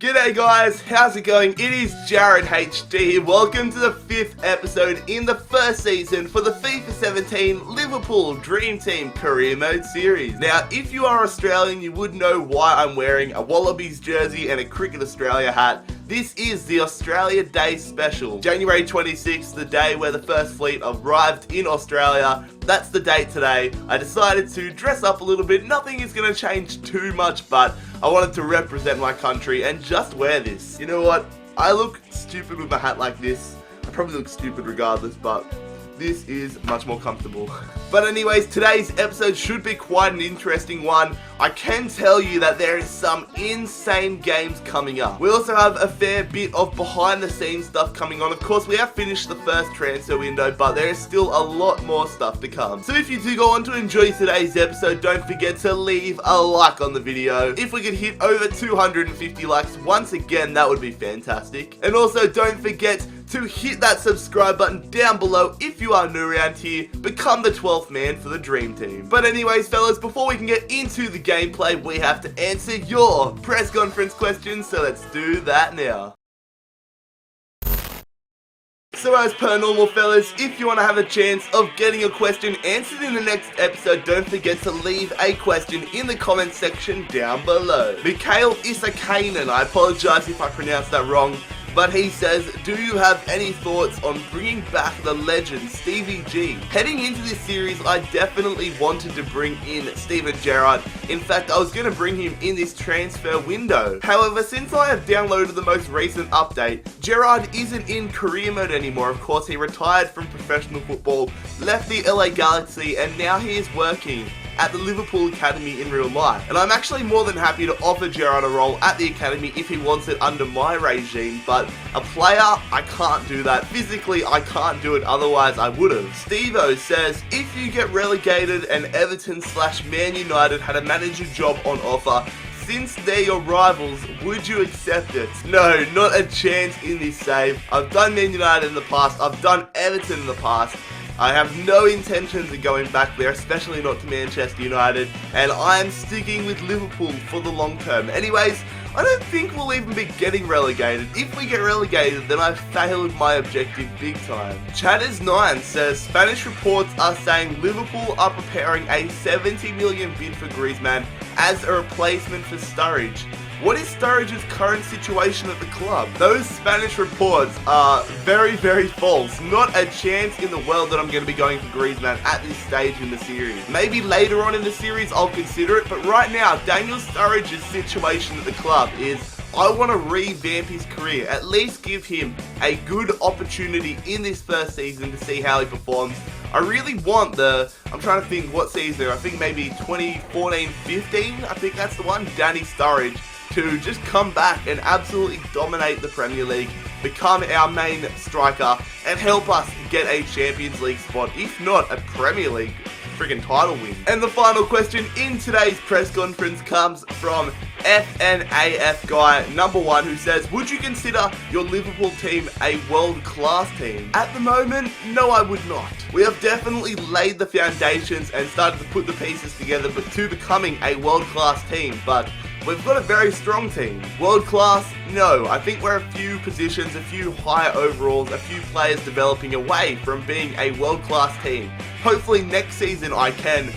G'day guys, how's it going? It is Jared HD. Welcome to the 5th episode in the first season for the FIFA 17 Liverpool Dream Team Career Mode series. Now, if you are Australian, you would know why I'm wearing a Wallabies jersey and a Cricket Australia hat. This is the Australia Day special. January 26th, the day where the first fleet arrived in Australia. That's the date today. I decided to dress up a little bit. Nothing is going to change too much, but I wanted to represent my country and just wear this. You know what? I look stupid with a hat like this. I probably look stupid regardless, but this is much more comfortable. But anyways, today's episode should be quite an interesting one. I can tell you that there is some insane games coming up. We also have a fair bit of behind the scenes stuff coming on. Of course, we have finished the first transfer window, but there is still a lot more stuff to come. So if you do go on to enjoy today's episode, don't forget to leave a like on the video. If we could hit over 250 likes, once again, that would be fantastic. And also don't forget to hit that subscribe button down below if you are new around here. Become the 12th man for the dream team. But anyways, fellas, before we can get into the gameplay, we have to answer your press conference questions, so let's do that now. So as per normal, fellas, if you want to have a chance of getting a question answered in the next episode, don't forget to leave a question in the comment section down below. Mikhail Isakainen, I apologize if I pronounced that wrong, but he says, do you have any thoughts on bringing back the legend Stevie G? Heading into this series, I definitely wanted to bring in Steven Gerrard. In fact, I was going to bring him in this transfer window. However, since I have downloaded the most recent update, Gerrard isn't in career mode anymore. Of course, he retired from professional football, left the LA Galaxy, and now he is working at the Liverpool Academy in real life. And I'm actually more than happy to offer Gerrard a role at the Academy if he wants it under my regime, but a player, I can't do that. Physically, I can't do it, otherwise I would have. Steve-O says, if you get relegated and Everton/Man United had a manager job on offer, since they're your rivals, would you accept it? No, not a chance in this save. I've done Man United in the past, I've done Everton in the past. I have no intentions of going back there, especially not to Manchester United, and I am sticking with Liverpool for the long term. Anyways, I don't think we'll even be getting relegated. If we get relegated, then I've failed my objective big time. Chatters9 says, Spanish reports are saying Liverpool are preparing a 70 million bid for Griezmann as a replacement for Sturridge. What is Sturridge's current situation at the club? Those Spanish reports are very, very false. Not a chance in the world that I'm going to be going for Griezmann at this stage in the series. Maybe later on in the series I'll consider it, but right now, Daniel Sturridge's situation at the club is I want to revamp his career, at least give him a good opportunity in this first season to see how he performs. I really want I'm trying to think what season, I think maybe 2014-15, I think that's the one, Danny Sturridge, to just come back and absolutely dominate the Premier League, become our main striker, and help us get a Champions League spot, if not a Premier League friggin' title win. And the final question in today's press conference comes from FNAF guy number 1, who says, would you consider your Liverpool team a world-class team? At the moment, no, I would not. We have definitely laid the foundations and started to put the pieces together to becoming a world-class team, but we've got a very strong team. World class? No. I think we're a few positions, a few higher overalls, a few players developing away from being a world class team. Hopefully next season I can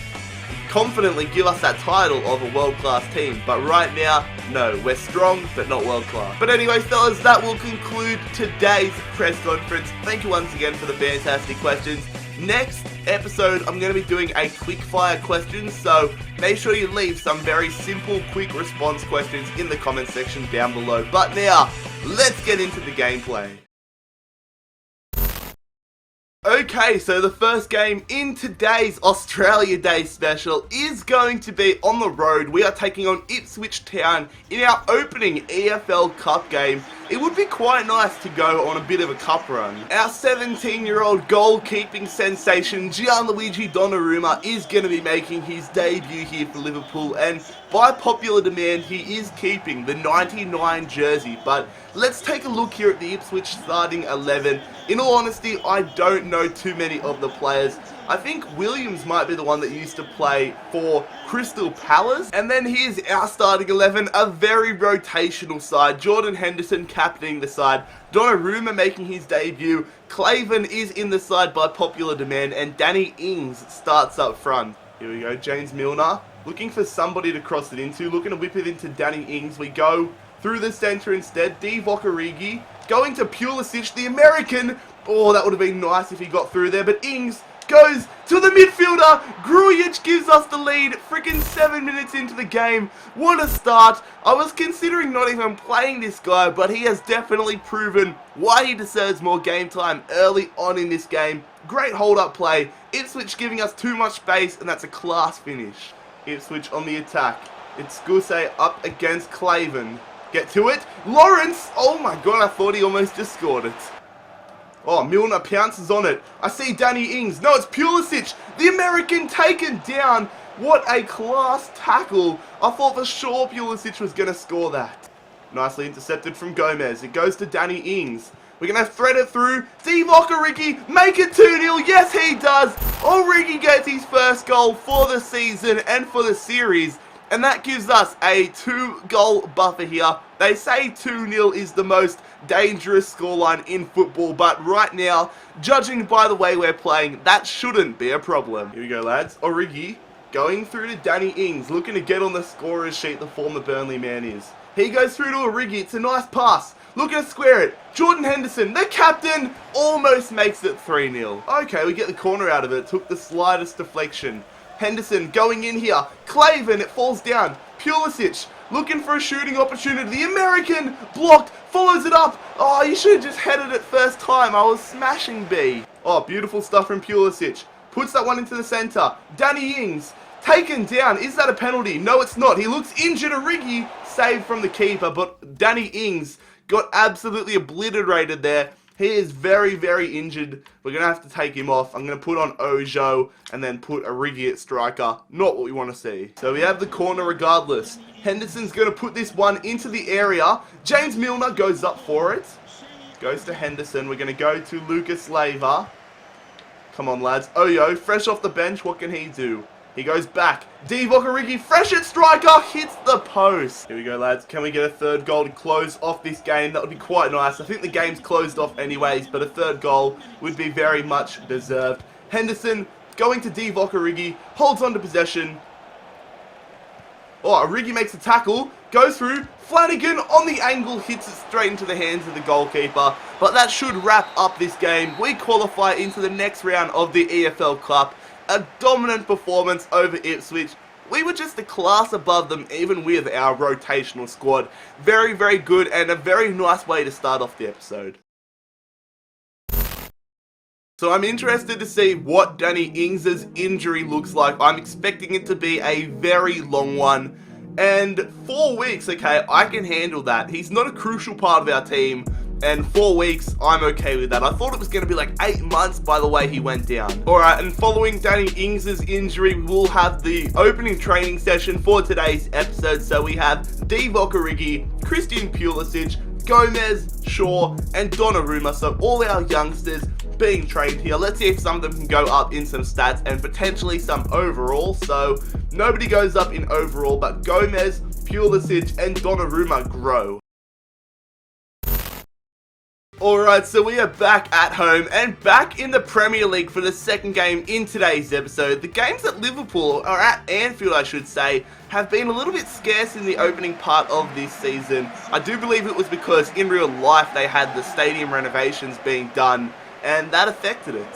confidently give us that title of a world class team. But right now, no. We're strong, but not world class. But anyways, fellas, that will conclude today's press conference. Thank you once again for the fantastic questions. Next episode, I'm going to be doing a quick fire questions, so make sure you leave some very simple, quick response questions in the comment section down below. But now, let's get into the gameplay. Okay, so the first game in today's Australia Day special is going to be on the road. We are taking on Ipswich Town in our opening EFL Cup game. It would be quite nice to go on a bit of a cup run. Our 17-year-old goalkeeping sensation Gianluigi Donnarumma is going to be making his debut here for Liverpool, and by popular demand he is keeping the 99 jersey. But let's take a look here at the Ipswich starting 11. In all honesty, I don't know too many of the players. I think Williams might be the one that used to play for Crystal Palace. And then here's our starting 11, a very rotational side. Jordan Henderson captaining the side, Donnarumma making his debut, Claven is in the side by popular demand, and Danny Ings starts up front. Here we go, James Milner looking for somebody to cross it into, looking to whip it into Danny Ings. We go through the centre instead. Divock Origi going to Pulisic, the American. Oh, that would have been nice if he got through there, but Ings goes to the midfielder. Grujic gives us the lead. Freaking 7 minutes into the game. What a start. I was considering not even playing this guy, but he has definitely proven why he deserves more game time early on in this game. Great hold-up play. Ipswich giving us too much space, and that's a class finish. Ipswich on the attack. It's Gusay up against Claven. Get to it. Lawrence. Oh my god, I thought he almost just scored it. Oh, Milner pounces on it. I see Danny Ings. No, it's Pulisic. The American taken down. What a class tackle. I thought for sure Pulisic was going to score that. Nicely intercepted from Gomez. It goes to Danny Ings. We're going to thread it through. Divock Origi, make it 2-0. Yes, he does. Origi gets his first goal for the season and for the series. And that gives us a 2-goal buffer here. They say 2-0 is the most dangerous scoreline in football, but right now, judging by the way we're playing, that shouldn't be a problem. Here we go, lads. Origi going through to Danny Ings, looking to get on the scorer's sheet, the former Burnley man is. He goes through to Origi. It's a nice pass. Looking to square it. Jordan Henderson, the captain, almost makes it 3-0. Okay, we get the corner out of it. It took the slightest deflection. Henderson going in here. Claven, it falls down. Pulisic looking for a shooting opportunity. The American blocked, follows it up. Oh, you should have just headed it first time. I was smashing B. Oh, beautiful stuff from Pulisic. Puts that one into the centre. Danny Ings taken down. Is that a penalty? No, it's not. He looks injured. Origi saved from the keeper, but Danny Ings got absolutely obliterated there. He is very, very injured. We're going to have to take him off. I'm going to put on Ojo and then put Origi at striker. Not what we want to see. So we have the corner regardless. Henderson's going to put this one into the area. James Milner goes up for it. Goes to Henderson. We're going to go to Lucas Leiva. Come on, lads. Ojo, fresh off the bench. What can he do? He goes back. Divock Origi, fresh at striker, hits the post. Here we go, lads. Can we get a third goal to close off this game? That would be quite nice. I think the game's closed off anyways, but a third goal would be very much deserved. Henderson going to Divock Origi, holds on to possession. Oh, Origi makes a tackle, goes through. Flanagan on the angle, hits it straight into the hands of the goalkeeper. But that should wrap up this game. We qualify into the next round of the EFL Cup. A dominant performance over Ipswich. We were just a class above them, even with our rotational squad. Very, very good, and a very nice way to start off the episode. So I'm interested to see what Danny Ings' injury looks like. I'm expecting it to be a very long one. And 4 weeks, okay, I can handle that. He's not a crucial part of our team. And 4 weeks, I'm okay with that. I thought it was going to be like 8 months by the way he went down. Alright, and following Danny Ings' injury, we'll have the opening training session for today's episode. So we have Divock Origi, Christian Pulisic, Gomez, Shaw, and Donnarumma. So all our youngsters being trained here. Let's see if some of them can go up in some stats and potentially some overall. So nobody goes up in overall, but Gomez, Pulisic, and Donnarumma grow. Alright, so we are back at home and back in the Premier League for the second game in today's episode. The games at Liverpool, or at Anfield I should say, have been a little bit scarce in the opening part of this season. I do believe it was because in real life they had the stadium renovations being done and that affected it.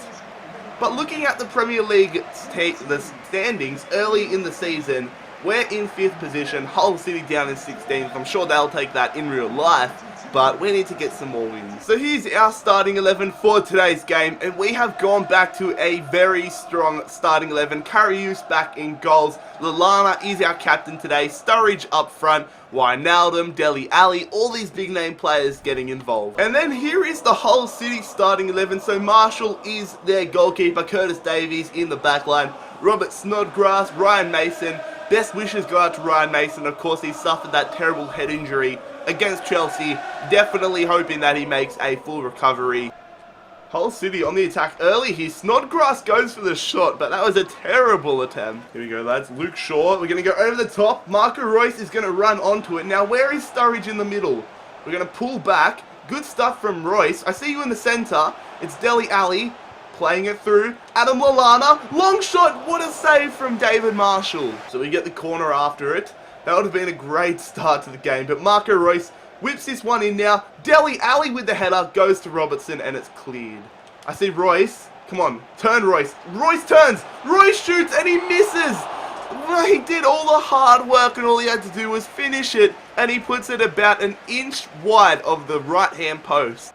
But looking at the Premier League the standings early in the season, we're in 5th position, Hull City down in 16th. I'm sure they'll take that in real life, but we need to get some more wins. So here's our starting 11 for today's game, and we have gone back to a very strong starting 11. Karius back in goals. Lallana is our captain today. Sturridge up front. Wijnaldum, Dele Alli, all these big name players getting involved. And then here is the Hull City starting 11. So Marshall is their goalkeeper. Curtis Davies in the back line. Robert Snodgrass, Ryan Mason. Best wishes go out to Ryan Mason. Of course, he suffered that terrible head injury against Chelsea. Definitely hoping that he makes a full recovery. Hull City on the attack early here. Snodgrass goes for the shot, but that was a terrible attempt. Here we go, lads. Luke Shaw. We're going to go over the top. Marco Royce is going to run onto it. Now, where is Sturridge in the middle? We're going to pull back. Good stuff from Royce. I see you in the centre. It's Dele Alli playing it through. Adam Lallana. Long shot. What a save from David Marshall. So we get the corner after it. That would have been a great start to the game, but Marco Royce whips this one in now. Dele Alli with the header goes to Robertson and it's cleared. I see Royce. Come on, turn Royce. Royce turns. Royce shoots and he misses. Well, he did all the hard work and all he had to do was finish it, and he puts it about an inch wide of the right hand post.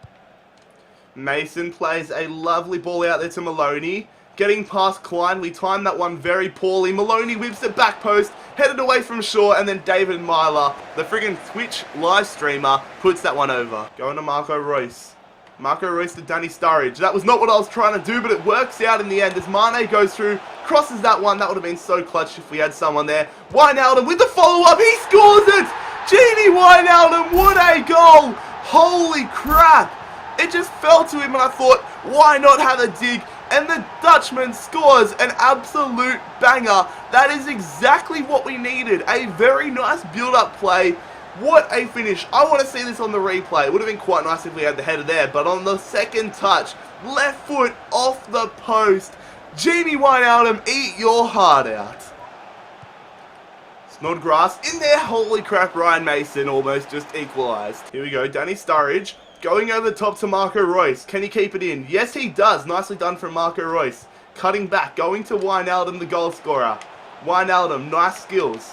Mason plays a lovely ball out there to Maloney. Getting past Klein, we timed that one very poorly. Maloney whips it back post, headed away from Shaw, and then David Myler, the friggin' Twitch live streamer, puts that one over. Going to Marco Royce. Marco Royce to Danny Sturridge. That was not what I was trying to do, but it works out in the end as Mane goes through, crosses that one. That would have been so clutch if we had someone there. Wijnaldum with the follow-up. He scores it! Gini Wijnaldum, what a goal! Holy crap! It just fell to him and I thought, why not have a dig? And the Dutchman scores an absolute banger. That is exactly what we needed. A very nice build-up play. What a finish. I want to see this on the replay. It would have been quite nice if we had the header there. But on the second touch, left foot off the post. Gini Wijnaldum, eat your heart out. Snodgrass in there. Holy crap, Ryan Mason almost just equalised. Here we go, Danny Sturridge. Going over the top to Marco Royce. Can he keep it in? Yes, he does. Nicely done from Marco Royce. Cutting back. Going to Wijnaldum, the goal scorer. Wijnaldum, nice skills.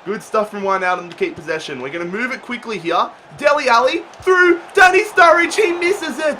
Good stuff from Wijnaldum to keep possession. We're going to move it quickly here. Dele Alli through. Danny Sturridge. He misses it.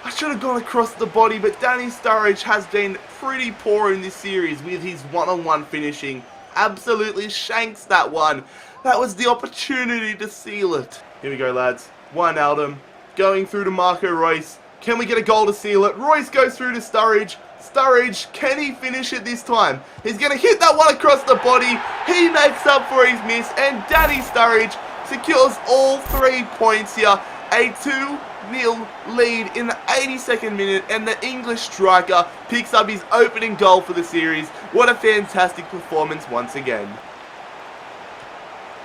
I should have gone across the body, but Danny Sturridge has been pretty poor in this series with his one-on-one finishing. Absolutely shanks that one. That was the opportunity to seal it. Here we go, lads. Wijnaldum going through to Marco Royce. Can we get a goal to seal it? Royce goes through to Sturridge. Sturridge, can he finish it this time? He's going to hit that one across the body. He makes up for his miss, and Danny Sturridge secures all 3 points here. A 2-0 lead in the 82nd minute, and the English striker picks up his opening goal for the series. What a fantastic performance once again.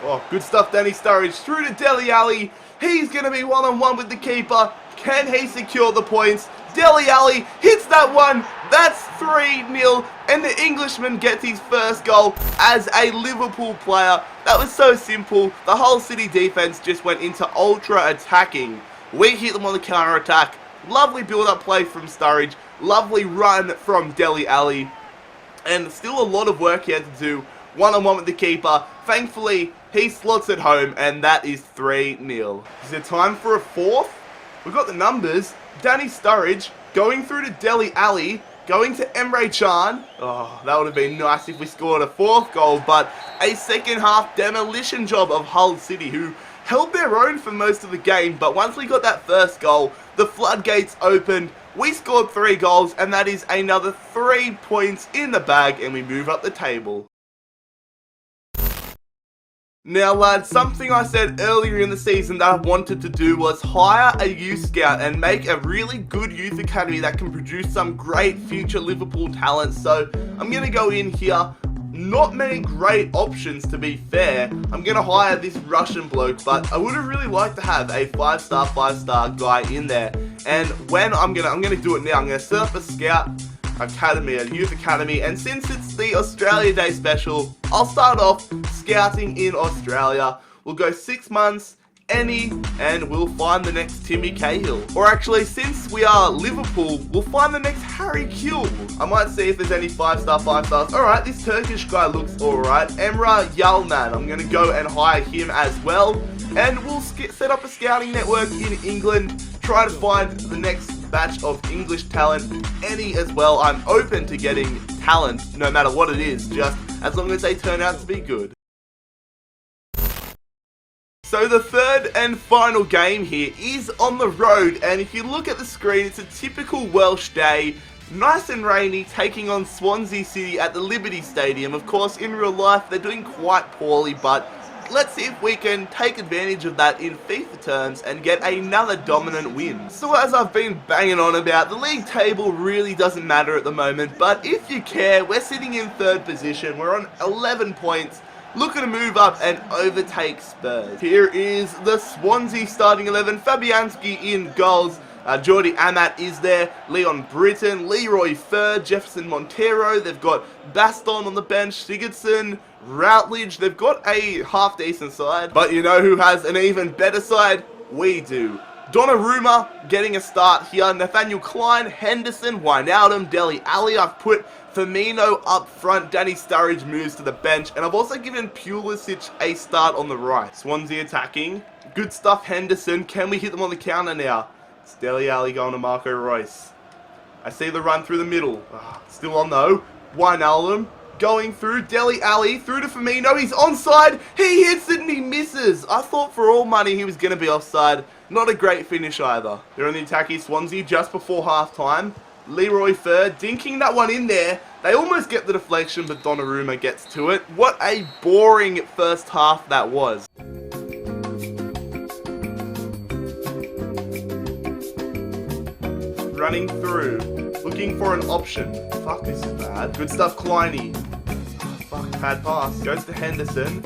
Oh, good stuff, Danny Sturridge through to Dele Alli. He's going to be one-on-one with the keeper. Can he secure the points? Dele Alli hits that one. That's 3-0. And the Englishman gets his first goal as a Liverpool player. That was so simple. The Hull City defense just went into ultra attacking. We hit them on the counter-attack. Lovely build-up play from Sturridge. Lovely run from Dele Alli. And still a lot of work he had to do. One-on-one with the keeper. Thankfully, he slots it home, and that is 3-0. Is there time for a fourth? We've got the numbers. Danny Sturridge going through to Dele Alli, going to Emre Can. Oh, that would have been nice if we scored a fourth goal, but a second half demolition job of Hull City, who held their own for most of the game, but once we got that first goal, the floodgates opened. We scored 3 goals, and that is another 3 points in the bag, and we move up the table. Now lads, something I said earlier in the season that I wanted to do was hire a youth scout and make a really good youth academy that can produce some great future Liverpool talent. So I'm going to go in here. Not many great options, to be fair. I'm going to hire this Russian bloke, but I would have really liked to have a 5-star guy in there. And when I'm going to do it now. I'm going to set up a scout academy, a youth academy, and since it's the Australia Day special, I'll start off scouting in Australia. We'll go 6 months, and we'll find the next Timmy Cahill. Or actually, since we are Liverpool, we'll find the next Harry Kewell. I might see if there's any 5-stars. Alright, this Turkish guy looks alright. Emre Yalman, I'm going to go and hire him as well. And we'll set up a scouting network in England, try to find the next batch of English talent, as well. I'm open to getting talent, no matter what it is, just as long as they turn out to be good. So the third and final game here is on the road, and if you look at the screen, it's a typical Welsh day. Nice and rainy, taking on Swansea City at the Liberty Stadium. Of course, in real life, they're doing quite poorly, but let's see if we can take advantage of that in FIFA terms and get another dominant win. So as I've been banging on about, the league table really doesn't matter at the moment, but if you care, we're sitting in 3rd position, we're on 11 points, looking to move up and overtake Spurs. Here is the Swansea starting 11, Fabianski in goals. Jordi Amat is there, Leon Britton, Leroy Fer, Jefferson Montero, they've got Baston on the bench, Sigurdsson, Routledge, they've got a half-decent side, but you know who has an even better side? We do. Donnarumma getting a start here, Nathaniel Klein, Henderson, Wijnaldum, Dele Alli, I've put Firmino up front, Danny Sturridge moves to the bench, and I've also given Pulisic a start on the right. Swansea attacking, good stuff Henderson, can we hit them on the counter now? It's Dele Alli going to Marco Reus. I see the run through the middle. Still on though. Wijnaldum going through. Dele Alli through to Firmino. He's onside. He hits it and he misses. I thought for all money he was going to be offside. Not a great finish either. They're on the attacking Swansea just before half time. Leroy Fer dinking that one in there. They almost get the deflection, but Donnarumma gets to it. What a boring first half that was. Running through, looking for an option. Fuck, this is bad. Good stuff, Kleiny. Oh, fuck, bad pass. Goes to Henderson.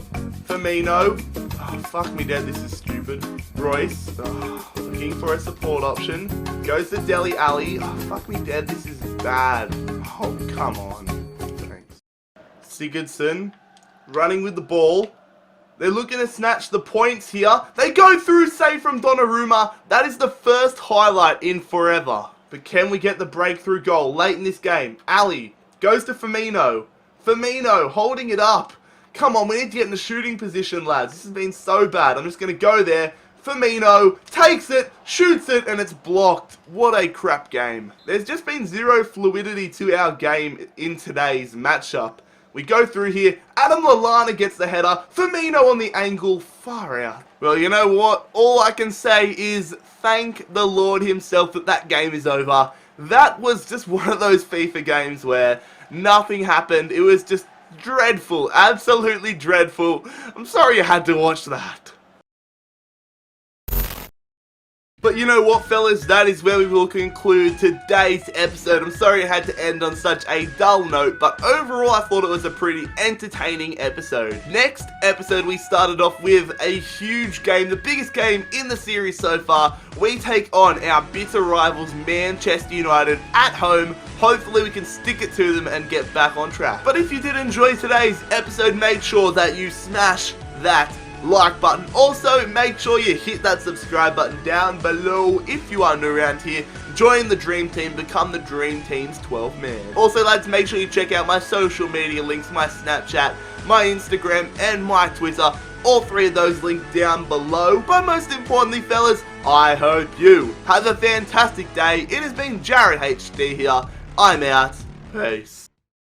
Firmino. Oh, fuck me dead, this is stupid. Royce. Oh, looking for a support option. Goes to Dele Alli. Oh, fuck me dead, this is bad. Oh, come on. Thanks. Sigurdsson. Running with the ball. They're looking to snatch the points here. They go through, save from Donnarumma. That is the first highlight in forever. But can we get the breakthrough goal late in this game? Ali goes to Firmino. Firmino holding it up. Come on, we need to get in the shooting position, lads. This has been so bad. I'm just going to go there. Firmino takes it, shoots it, and it's blocked. What a crap game. There's just been zero fluidity to our game in today's matchup. We go through here, Adam Lallana gets the header, Firmino on the angle, far out. Well, you know what? All I can say is thank the Lord himself that that game is over. That was just one of those FIFA games where nothing happened. It was just dreadful, absolutely dreadful. I'm sorry you had to watch that. But you know what, fellas, that is where we will conclude today's episode. I'm sorry it had to end on such a dull note, but overall I thought it was a pretty entertaining episode. Next episode we started off with a huge game, the biggest game in the series so far. We take on our bitter rivals Manchester United at home. Hopefully we can stick it to them and get back on track. But if you did enjoy today's episode, make sure that you smash that like button. Also, make sure you hit that subscribe button down below if you are new around here. Join the Dream Team, become the Dream Team's 12 man. Also, lads, make sure you check out my social media links, my Snapchat, my Instagram, and my Twitter. All three of those linked down below. But most importantly, fellas, I hope you have a fantastic day. It has been Jared HD here. I'm out. Peace.